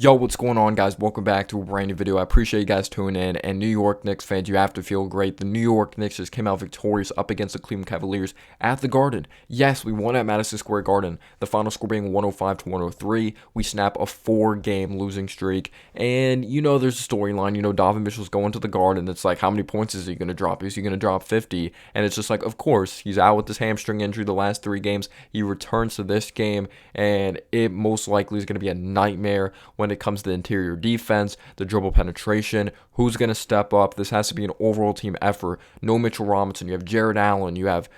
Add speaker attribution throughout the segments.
Speaker 1: Yo, what's going on, guys? Welcome back to a brand new video. I appreciate you guys tuning in. And New York Knicks fans, you have to feel great. The New York Knicks just came out victorious up against the Cleveland Cavaliers at the Garden. Yes, we won at Madison Square Garden. The final score being 105 to 103. We snap a 4-game losing streak. And there's a storyline. Donovan Mitchell's going to the Garden. It's like, how many points is he going to drop? Is he going to drop 50? And it's just like, of course, he's out with this hamstring injury the last 3 games. He returns to this game, and it most likely is going to be a nightmare when it comes to the interior defense, the dribble penetration, who's going to step up. This has to be an overall team effort. No Mitchell Robinson. You have Jared Allen. You have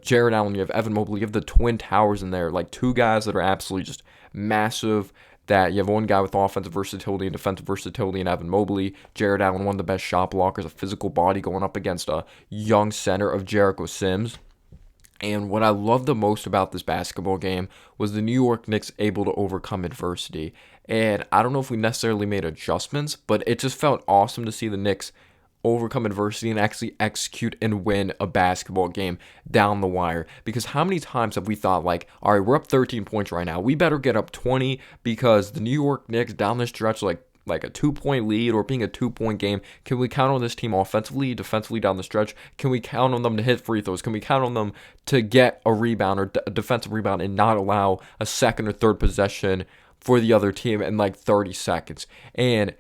Speaker 1: Jared Allen. You have Evan Mobley. You have the Twin Towers in there. Like two guys that are absolutely just massive. That you have one guy with offensive versatility and defensive versatility in Evan Mobley. Jared Allen, one of the best shot blockers, a physical body going up against a young center of Jericho Sims. And what I love the most about this basketball game was the New York Knicks able to overcome adversity. And I don't know if we necessarily made adjustments, but it just felt awesome to see the Knicks overcome adversity and actually execute and win a basketball game down the wire. Because how many times have we thought like, all right, we're up 13 points right now. We better get up 20 because the New York Knicks down the stretch like a 2-point lead or being a 2-point game. Can we count on this team offensively, defensively down the stretch? Can we count on them to hit free throws? Can we count on them to get a rebound or a defensive rebound and not allow a second or third possession for the other team in like 30 seconds? And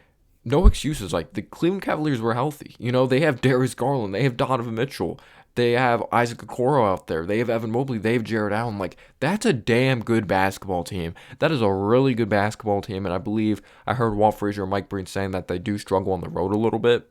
Speaker 1: no excuses. Like the Cleveland Cavaliers were healthy. They have Darius Garland. They have Donovan Mitchell. They have Isaac Okoro out there. They have Evan Mobley. They have Jared Allen. Like, that's a damn good basketball team. That is a really good basketball team. And I believe I heard Walt Frazier and Mike Breen saying that they do struggle on the road a little bit.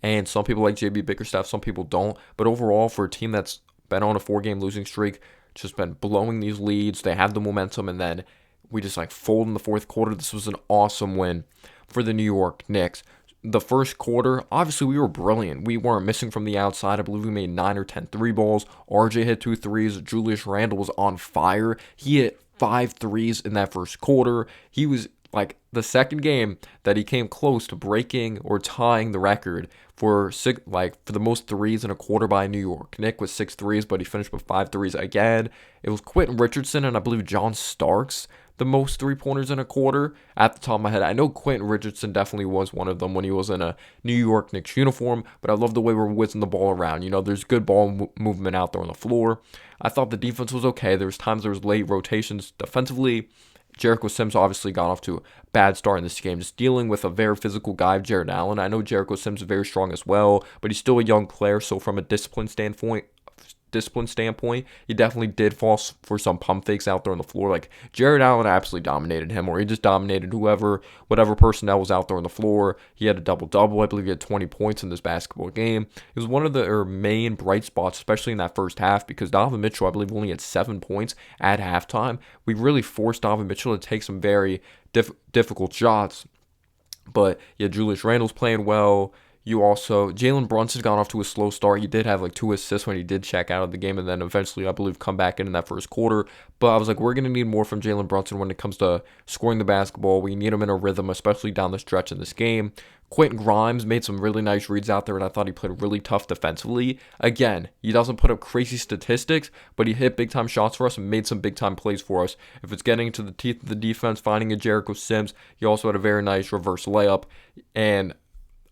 Speaker 1: And some people like JB Bickerstaff, some people don't. But overall, for a team that's been on a 4-game losing streak, just been blowing these leads, they have the momentum, and then we just like fold in the fourth quarter. This was an awesome win for the New York Knicks. The first quarter, obviously we were brilliant. We weren't missing from the outside. I believe we made 9 or 10 three balls. RJ hit 2 threes. Julius Randle was on fire. He hit 5 threes in that first quarter. He was like the second game that he came close to breaking or tying the record for the most threes in a quarter by New York. Nick with 6 threes, but he finished with 5 threes again. It was Quentin Richardson and I believe John Starks the most 3-pointers in a quarter at the top of my head. I know Quentin Richardson definitely was one of them when he was in a New York Knicks uniform, but I love the way we're whizzing the ball around. There's good ball movement out there on the floor. I thought the defense was okay. There was late rotations defensively. Jericho Sims obviously got off to a bad start in this game, just dealing with a very physical guy, Jared Allen. I know Jericho Sims is very strong as well, but he's still a young player, so from a discipline standpoint, he definitely did fall for some pump fakes out there on the floor. Like Jared Allen absolutely dominated him, or he just dominated whatever personnel was out there on the floor. He had a double-double. I believe he had 20 points in this basketball game. It was one of the main bright spots, especially in that first half, because Donovan Mitchell, I believe, only had 7 points at halftime. We really forced Donovan Mitchell to take some very difficult shots. But yeah, Julius Randle's playing well. Jalen Brunson got off to a slow start. He did have like 2 assists when he did check out of the game, and then eventually, I believe, come back in that first quarter. But I was like, we're going to need more from Jalen Brunson when it comes to scoring the basketball. We need him in a rhythm, especially down the stretch in this game. Quentin Grimes made some really nice reads out there, and I thought he played really tough defensively. Again, he doesn't put up crazy statistics, but he hit big-time shots for us and made some big-time plays for us. If it's getting into the teeth of the defense, finding a Jericho Sims, he also had a very nice reverse layup, and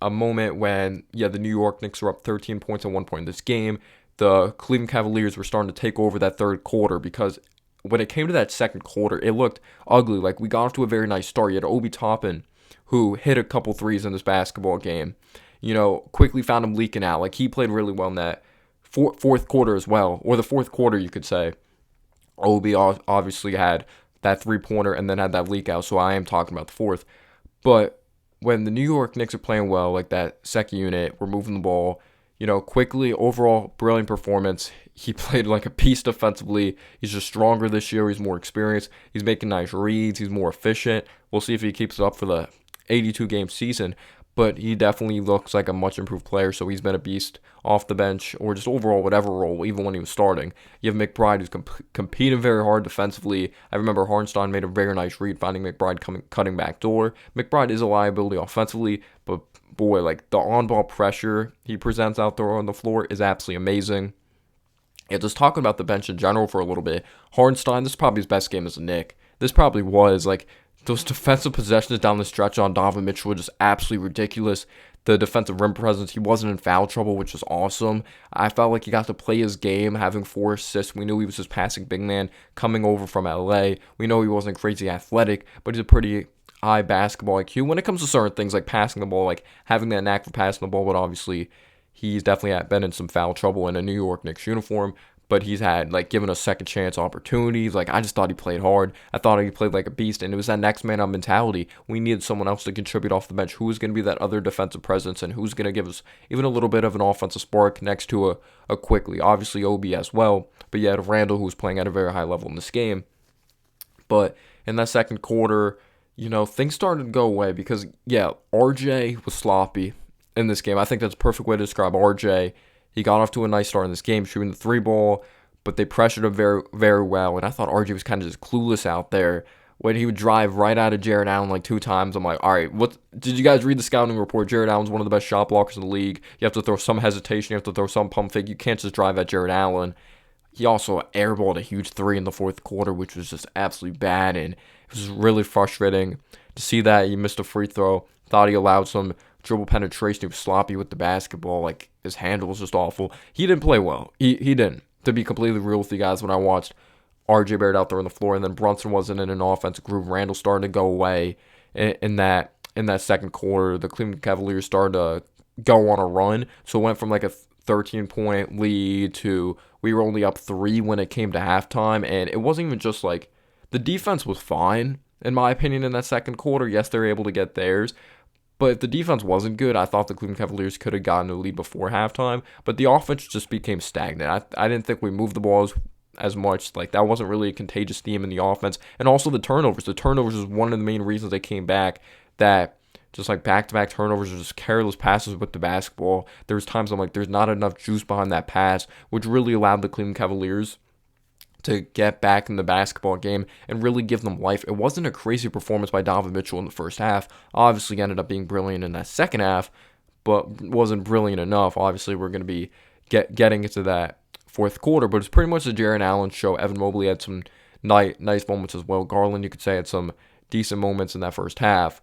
Speaker 1: a moment when, the New York Knicks were up 13 points at one point in this game. The Cleveland Cavaliers were starting to take over that third quarter because when it came to that second quarter, it looked ugly. Like, we got off to a very nice start. You had Obi Toppin, who hit a couple threes in this basketball game. Quickly found him leaking out. Like, he played really well in that fourth quarter as well, or the fourth quarter, you could say. Obi obviously had that 3-pointer and then had that leak out, so I am talking about the fourth. But when the New York Knicks are playing well, like that second unit, we're moving the ball, quickly, overall, brilliant performance. He played like a beast defensively. He's just stronger this year. He's more experienced. He's making nice reads. He's more efficient. We'll see if he keeps it up for the 82-game season. But he definitely looks like a much improved player, so he's been a beast off the bench or just overall whatever role, even when he was starting. You have McBride, who's competing very hard defensively. I remember Hartenstein made a very nice read, finding McBride cutting back door. McBride is a liability offensively, but boy, like the on-ball pressure he presents out there on the floor is absolutely amazing. Yeah, just talking about the bench in general for a little bit. Hartenstein, this is probably his best game as a Knick. This probably was like those defensive possessions down the stretch on Donovan Mitchell were just absolutely ridiculous. The defensive rim presence, he wasn't in foul trouble, which is awesome. I felt like he got to play his game, having 4 assists. We knew he was just passing big man coming over from LA. We know he wasn't crazy athletic, but he's a pretty high basketball IQ when it comes to certain things like passing the ball, like having that knack for passing the ball. But obviously, he's definitely been in some foul trouble in a New York Knicks uniform. But he's had like given us second chance opportunities. Like I just thought he played hard. I thought he played like a beast, and it was that next man up mentality. We needed someone else to contribute off the bench. Who was going to be that other defensive presence, and who's going to give us even a little bit of an offensive spark next to a quickly. Obviously Obi as well, but you had Randall who was playing at a very high level in this game. But in that second quarter, things started to go away because RJ was sloppy in this game. I think that's a perfect way to describe RJ. He got off to a nice start in this game, shooting the 3-ball, but they pressured him very, very well. And I thought RJ was kind of just clueless out there. When he would drive right out of Jared Allen like 2 times, I'm like, all right, what? Did you guys read the scouting report? Jared Allen's one of the best shot blockers in the league. You have to throw some hesitation. You have to throw some pump fake. You can't just drive at Jared Allen. He also airballed a huge 3 in the fourth quarter, which was just absolutely bad. And it was really frustrating to see that. He missed a free throw. Thought he allowed some dribble penetration. He was sloppy with the basketball. Like, his handle was just awful. He didn't play well. He didn't. To be completely real with you guys, when I watched RJ Barrett out there on the floor, and then Brunson wasn't in an offensive groove. Randall started to go away in that second quarter. The Cleveland Cavaliers started to go on a run. So it went from like a 13-point lead to we were only up 3 when it came to halftime. And it wasn't even just like the defense was fine, in my opinion, in that second quarter. Yes, they were able to get theirs. But if the defense wasn't good, I thought the Cleveland Cavaliers could have gotten a lead before halftime. But the offense just became stagnant. I didn't think we moved the ball as much. Like, that wasn't really a contagious theme in the offense. And also the turnovers. The turnovers was one of the main reasons they came back. That just like back-to-back turnovers or just careless passes with the basketball. There was times I'm like, there's not enough juice behind that pass, which really allowed the Cleveland Cavaliers to get back in the basketball game and really give them life. It wasn't a crazy performance by Donovan Mitchell in the first half. Obviously ended up being brilliant in that second half, but wasn't brilliant enough. Obviously, we're going to be getting into that fourth quarter, but it's pretty much a Jared Allen show. Evan Mobley had some nice moments as well. Garland, you could say, had some decent moments in that first half,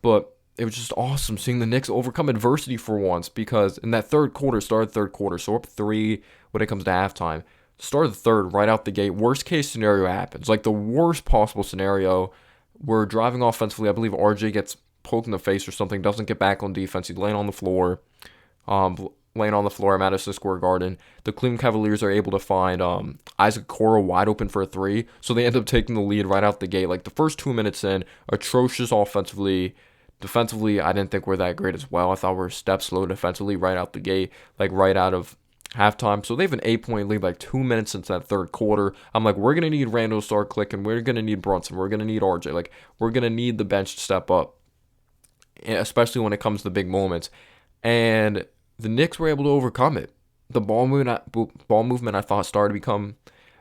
Speaker 1: but it was just awesome seeing the Knicks overcome adversity for once, because in that third quarter, so up 3 when it comes to halftime. Start of the third, right out the gate. Worst case scenario happens. Like the worst possible scenario. We're driving offensively. I believe RJ gets poked in the face or something. Doesn't get back on defense. He's laying on the floor. At Madison Square Garden. The Cleveland Cavaliers are able to find Isaac Okoro wide open for a 3. So they end up taking the lead right out the gate. Like the first 2 minutes in, atrocious offensively. Defensively, I didn't think we're that great as well. I thought we were a step slow defensively right out the gate. Like right out of halftime. So they have an 8-point lead, like 2 minutes into that third quarter. I'm like, we're going to need Randall to start clicking. We're going to need Brunson. We're going to need RJ. Like, we're going to need the bench to step up, especially when it comes to the big moments. And the Knicks were able to overcome it. The ball movement, I thought, started to become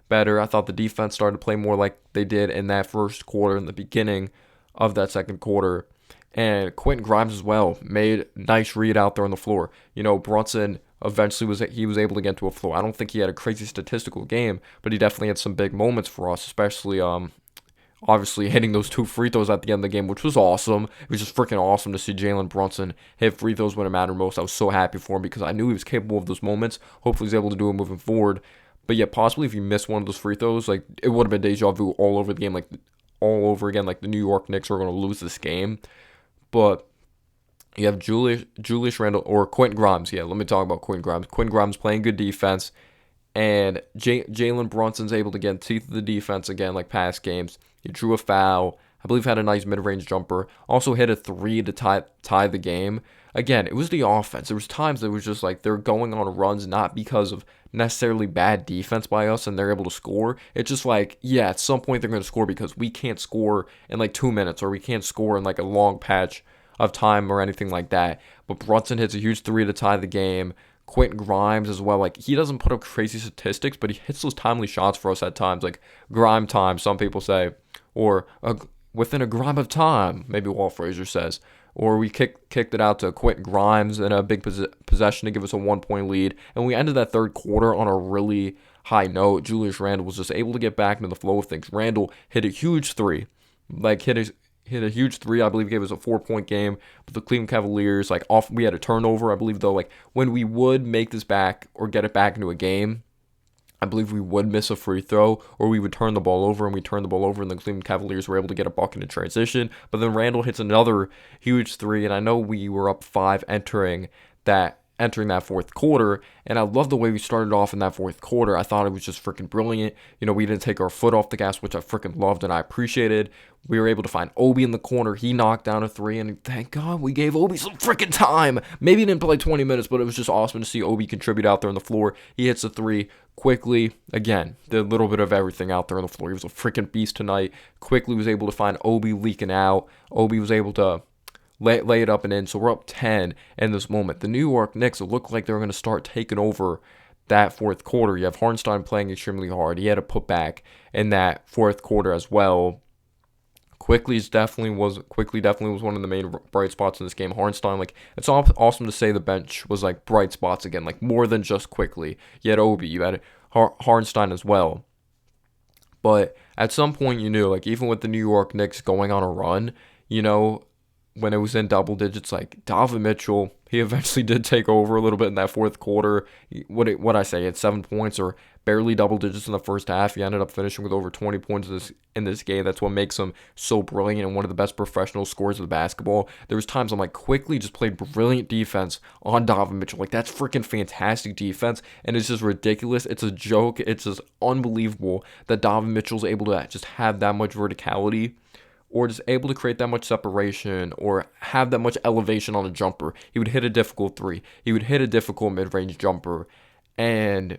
Speaker 1: better. I thought the defense started to play more like they did in that first quarter, in the beginning of that second quarter. And Quentin Grimes as well made a nice read out there on the floor. Brunson eventually was able to get to a floor. I don't think he had a crazy statistical game, but he definitely had some big moments for us, especially obviously hitting those 2 free throws at the end of the game, which was awesome. It was just freaking awesome to see Jalen Brunson hit free throws when it mattered most. I was so happy for him because I knew he was capable of those moments. Hopefully he's able to do it moving forward. But yeah, possibly if you miss one of those free throws, like it would have been deja vu all over the game, like all over again, like the New York Knicks were going to lose this game. But you have Julius Randle or Quentin Grimes. Yeah, let me talk about Quentin Grimes. Quentin Grimes playing good defense, and Jalen Brunson's able to get teeth of the defense again, like past games. He drew a foul. I believe had a nice mid-range jumper. Also hit a 3 to tie the game. Again, it was the offense. There was times that it was just like they're going on runs, not because of necessarily bad defense by us and they're able to score. It's just like, yeah, at some point they're going to score because we can't score in like 2 minutes, or we can't score in like a long patch of time or anything like that. But Brunson hits a huge 3 to tie the game. Quentin Grimes as well. Like, he doesn't put up crazy statistics, but he hits those timely shots for us at times, like grime time, some people say, or within a grime of time, maybe Walt Frazier says. Or we kicked it out to Quentin Grimes in a big possession to give us a 1-point lead. And we ended that third quarter on a really high note. Julius Randle was just able to get back into the flow of things. Randle hit a huge 3. Like, hit hit a huge three. I believe gave us a 4-point game. But the Cleveland Cavaliers, like, we had a turnover. I believe, though, like, when we would make this back or get it back into a game, I believe we would miss a free throw, or we would turn the ball over, and we turned the ball over, and the Cleveland Cavaliers were able to get a bucket in transition. But then Randall hits another huge three, and I know we were up 5 entering that fourth quarter, and I love the way we started off in that fourth quarter. I thought it was just freaking brilliant. We didn't take our foot off the gas, which I freaking loved and I appreciated. We were able to find Obi in the corner. He knocked down a three, and thank God we gave Obi some freaking time. Maybe he didn't play 20 minutes, but it was just awesome to see Obi contribute out there on the floor. He hits a three quickly. Again, did a little bit of everything out there on the floor. He was a freaking beast tonight. Quickly was able to find Obi leaking out. Obi was able to lay it up and in. So we're up 10 in this moment. The New York Knicks, it looked like they were going to start taking over that fourth quarter. You have Hartenstein playing extremely hard. He had a putback in that fourth quarter as well. Quickly definitely was one of the main bright spots in this game. Hartenstein, like, it's awesome to say the bench was like bright spots again, like more than just Quickly. You had Obi, you had Hartenstein as well. But at some point, like, even with the New York Knicks going on a run, when it was in double digits, like Donovan Mitchell, he eventually did take over a little bit in that fourth quarter. What I say, he had 7 points or barely double digits in the first half. He ended up finishing with over 20 points in this game. That's what makes him so brilliant and one of the best professional scorers of the basketball. There was times I'm like, Quickly just played brilliant defense on Donovan Mitchell. Like, that's freaking fantastic defense, and it's just ridiculous. It's a joke. It's just unbelievable that Donovan Mitchell's able to just have that much verticality, or just able to create that much separation, or have that much elevation on a jumper. He would hit a difficult three. He would hit a difficult mid-range jumper. And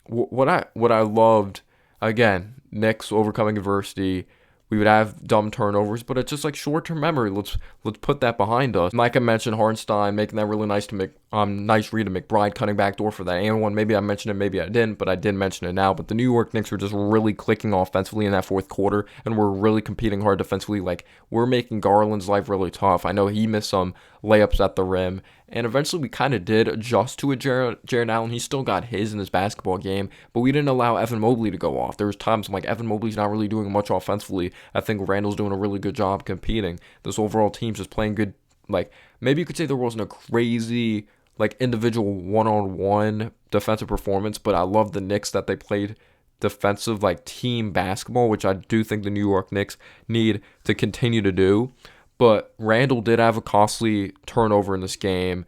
Speaker 1: what I loved, again, Knicks overcoming adversity. We would have dumb turnovers, but it's just like short-term memory. Let's put that behind us. Like I mentioned, Hartenstein making that really nice read to McBride, cutting back door for that and one. Maybe I mentioned it, maybe I didn't, but I did mention it now. But the New York Knicks were just really clicking offensively in that fourth quarter, and we're really competing hard defensively. Like, we're making Garland's life really tough. I know he missed some layups at the rim, and eventually we kind of did adjust to it. Jarrett Allen, he still got his in this basketball game, but we didn't allow Evan Mobley to go off. There was times I'm like, Evan Mobley's not really doing much offensively. I think Randall's doing a really good job competing. This overall team's just playing good. Like, maybe you could say there wasn't a crazy, like, individual one-on-one defensive performance, but I love the Knicks that they played defensive, like, team basketball, which I do think the New York Knicks need to continue to do. But Randall did have a costly turnover in this game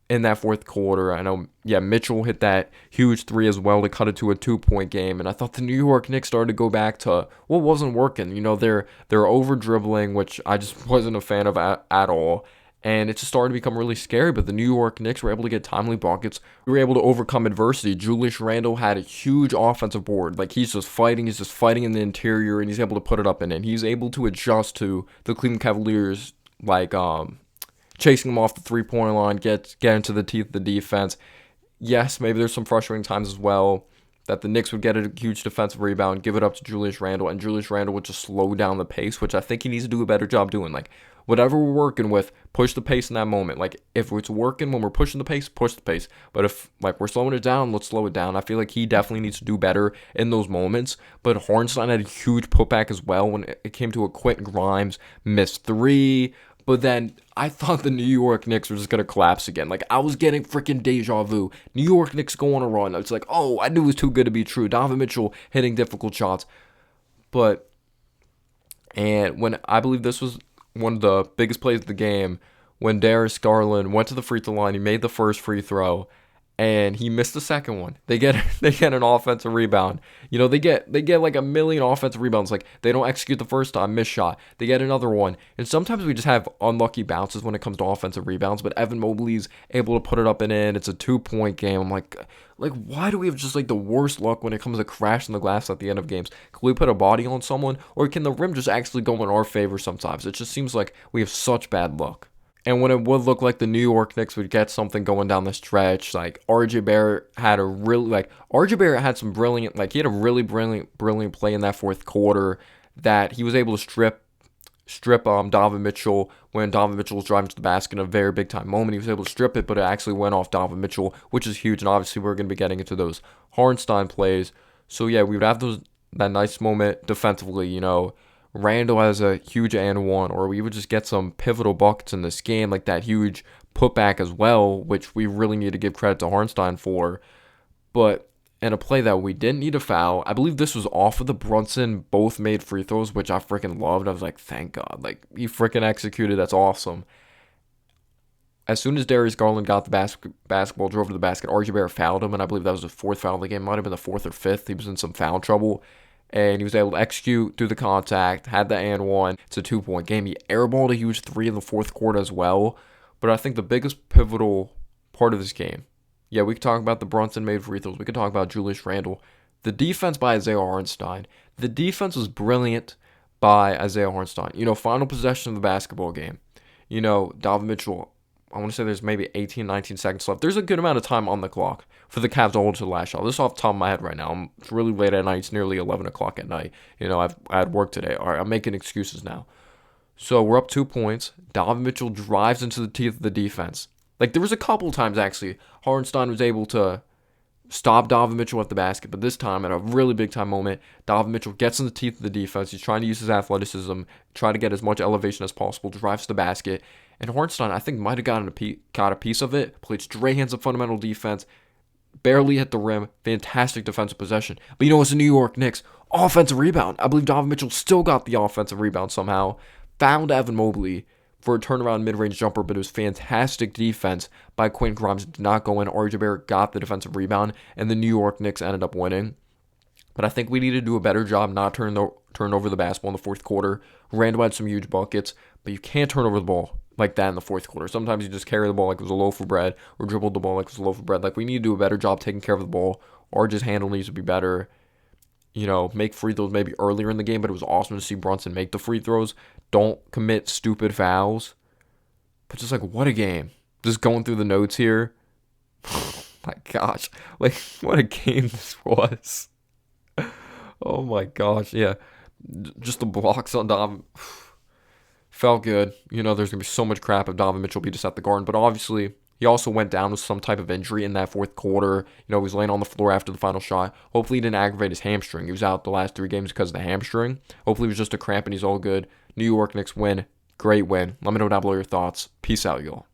Speaker 1: in that fourth quarter. I know, Mitchell hit that huge three as well to cut it to a 2-point game. And I thought the New York Knicks started to go back to what wasn't working. They're over dribbling, which I just wasn't a fan of at all. And it just started to become really scary. But the New York Knicks were able to get timely buckets. We were able to overcome adversity. Julius Randle had a huge offensive board. Like, he's just fighting in the interior, and he's able to put it up and in. He's able to adjust to the Cleveland Cavaliers, like, chasing them off the three-point line, get into the teeth of the defense. Yes, maybe there's some frustrating times as well that the Knicks would get a huge defensive rebound, give it up to Julius Randle, and Julius Randle would just slow down the pace, which I think he needs to do a better job doing. Like, whatever we're working with, push the pace in that moment. Like, if it's working when we're pushing the pace, push the pace. But if, like, we're slowing it down, let's slow it down. I feel like he definitely needs to do better in those moments. But Hartenstein had a huge putback as well when it came to a Quentin Grimes missed three. But then I thought the New York Knicks were just going to collapse again. Like, I was getting freaking deja vu. New York Knicks go on a run. It's like, oh, I knew it was too good to be true. Donovan Mitchell hitting difficult shots. And when I believe this was one of the biggest plays of the game, when Darius Garland went to the free throw line, he made the first free throw, and he missed the second one. They get an offensive rebound. They get like a million offensive rebounds. Like, they don't execute the first time, miss shot. They get another one. And sometimes we just have unlucky bounces when it comes to offensive rebounds, but Evan Mobley's able to put it up and in. It's a 2-point game. I'm like, why do we have just like the worst luck when it comes to crashing the glass at the end of games? Can we put a body on someone, or can the rim just actually go in our favor sometimes? It just seems like we have such bad luck. And when it would look like the New York Knicks would get something going down the stretch, like RJ Barrett had some brilliant, like, he had a really brilliant play in that fourth quarter that he was able to strip Donovan Mitchell when Donovan Mitchell was driving to the basket in a very big time moment. He was able to strip it, but it actually went off Donovan Mitchell, which is huge. And obviously we're going to be getting into those Hartenstein plays. So yeah, we would have that nice moment defensively, Randall has a huge and one, or we would just get some pivotal buckets in this game, like that huge putback as well, which we really need to give credit to Hartenstein for. But in a play that we didn't need a foul, I believe this was off of the Brunson, both made free throws, which I freaking loved. I was like, thank God. Like, he freaking executed. That's awesome. As soon as Darius Garland got the basketball, drove to the basket, RJ Barrett fouled him, and I believe that was the fourth foul of the game. Might have been the fourth or fifth. He was in some foul trouble, and he was able to execute through the contact, had the and one. It's a 2-point game. He airballed a huge three in the fourth quarter as well. But I think the biggest pivotal part of this game, yeah, we could talk about the Brunson made free throws. We could talk about Julius Randle. The defense by Isaiah Hartenstein. The defense was brilliant by Isaiah Hartenstein. Final possession of the basketball game. Donovan Mitchell, I want to say there's maybe 18, 19 seconds left. There's a good amount of time on the clock for the Cavs to hold to the last shot. This is off the top of my head right now. It's really late at night. It's nearly 11 o'clock at night. I had work today. All right, I'm making excuses now. So we're up 2 points. Donovan Mitchell drives into the teeth of the defense. Like, there was a couple times, actually, Hartenstein was able to stop Donovan Mitchell at the basket. But this time, at a really big-time moment, Donovan Mitchell gets in the teeth of the defense. He's trying to use his athleticism, try to get as much elevation as possible, drives to the basket. And Hartenstein, I think, might have got a piece of it. Played straight hands of fundamental defense. Barely hit the rim. Fantastic defensive possession. But it's the New York Knicks. Offensive rebound. I believe Donovan Mitchell still got the offensive rebound somehow. Found Evan Mobley for a turnaround mid-range jumper, but it was fantastic defense by Quentin Grimes. Did not go in. RJ Barrett got the defensive rebound, and the New York Knicks ended up winning. But I think we need to do a better job not turn over the basketball in the fourth quarter. Randall had some huge buckets, but you can't turn over the ball like that in the fourth quarter. Sometimes you just carry the ball like it was a loaf of bread, or dribble the ball like it was a loaf of bread. Like, we need to do a better job taking care of the ball. RJ's handle needs to be better. Make free throws maybe earlier in the game, but it was awesome to see Brunson make the free throws. Don't commit stupid fouls. But just like, what a game. Just going through the notes here. My gosh. Like, what a game this was. Oh my gosh, yeah. Just the blocks on Donovan. Felt good. There's going to be so much crap if Donovan Mitchell beat us at the Garden. But obviously, he also went down with some type of injury in that fourth quarter. He was laying on the floor after the final shot. Hopefully he didn't aggravate his hamstring. He was out the last 3 games because of the hamstring. Hopefully it was just a cramp and he's all good. New York Knicks win. Great win. Let me know down below your thoughts. Peace out, y'all.